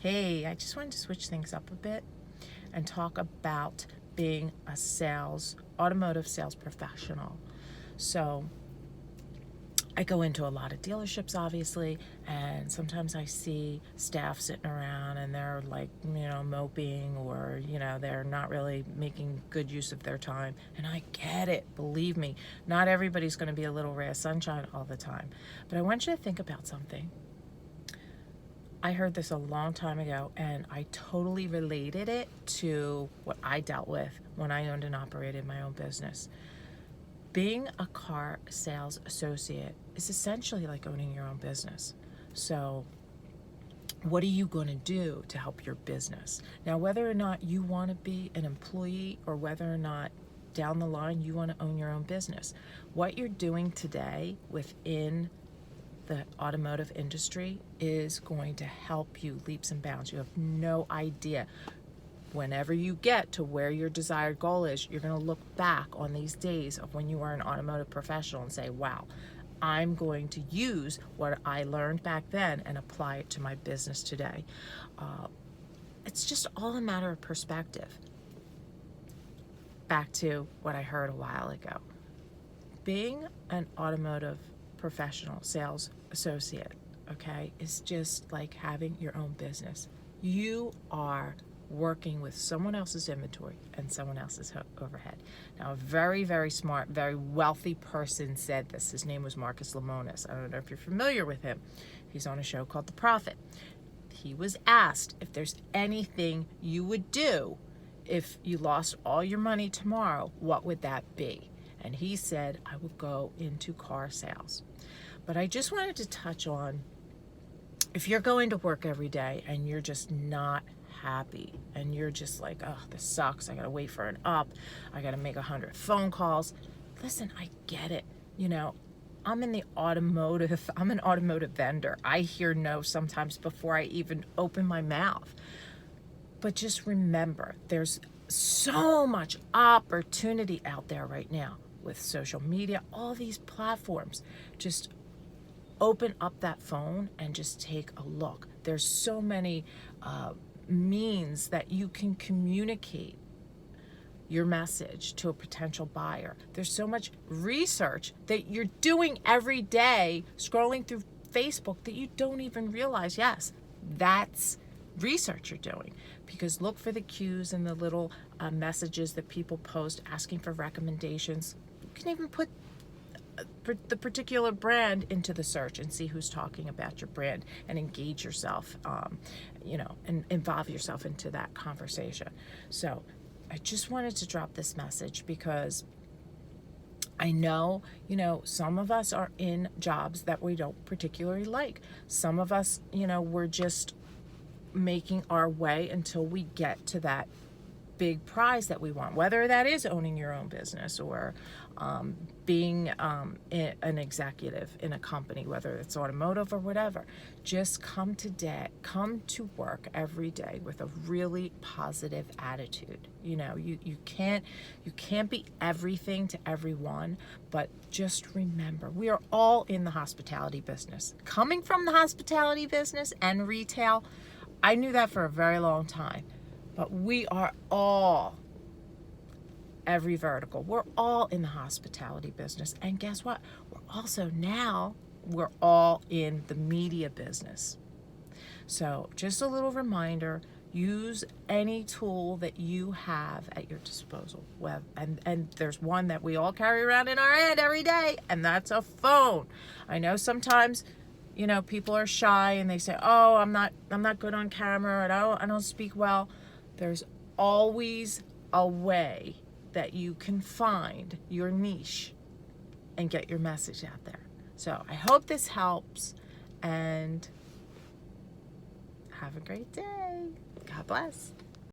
Hey, I just wanted to switch things up a bit and talk about being a automotive sales professional. So I go into a lot of dealerships, obviously, and sometimes I see staff sitting around and they're like, moping, or, they're not really making good use of their time. And I get it, believe me, not everybody's going to be a little ray of sunshine all the time. But I want you to think about something. I heard this a long time ago, and I totally related it to what I dealt with when I owned and operated my own business. Being a car sales associate is essentially like owning your own business. So what are you going to do to help your business? Now, whether or not you want to be an employee or whether or not down the line you want to own your own business, what you're doing today within the automotive industry is going to help you leaps and bounds. You have no idea. Whenever you get to where your desired goal is, you're going to look back on these days of when you were an automotive professional and say, wow, I'm going to use what I learned back then and apply it to my business today. It's just all a matter of perspective. Back to what I heard a while ago. Being an automotive professional sales associate, okay, is just like having your own business. You are working with someone else's inventory and someone else's overhead. Now, a very, very smart, very wealthy person said this. His name was Marcus Lemonis. I don't know if you're familiar with him. He's on a show called The Profit. He was asked if there's anything you would do if you lost all your money tomorrow, what would that be? And he said, I would go into car sales. But I just wanted to touch on, if you're going to work every day and you're just not happy and you're just like, oh, this sucks, I gotta wait for an up, I gotta make 100 phone calls. Listen, I get it. I'm an automotive vendor. I hear no sometimes before I even open my mouth. But just remember, there's so much opportunity out there right now with social media, all these platforms. Just open up that phone and just take a look. There's so many means that you can communicate your message to a potential buyer. There's so much research that you're doing every day, scrolling through Facebook, that you don't even realize, yes, that's research you're doing. Because look for the cues and the little messages that people post asking for recommendations. You can even put the particular brand into the search and see who's talking about your brand and engage yourself, and involve yourself into that conversation. So I just wanted to drop this message because I know, some of us are in jobs that we don't particularly like. Some of us, we're just making our way until we get to that big prize that we want, whether that is owning your own business or being an executive in a company, whether it's automotive or whatever. Just come to work every day with a really positive attitude. You can't be everything to everyone, but just remember, we are all in the hospitality business. Coming from the hospitality business and retail, I knew that for a very long time. But we are all, every vertical, we're all in the hospitality business. And guess what? We're all in the media business. So just a little reminder, use any tool that you have at your disposal. And there's one that we all carry around in our hand every day, and that's a phone. I know sometimes people are shy and they say, oh, I'm not good on camera, and I don't speak well. There's always a way that you can find your niche and get your message out there. So I hope this helps, and have a great day. God bless.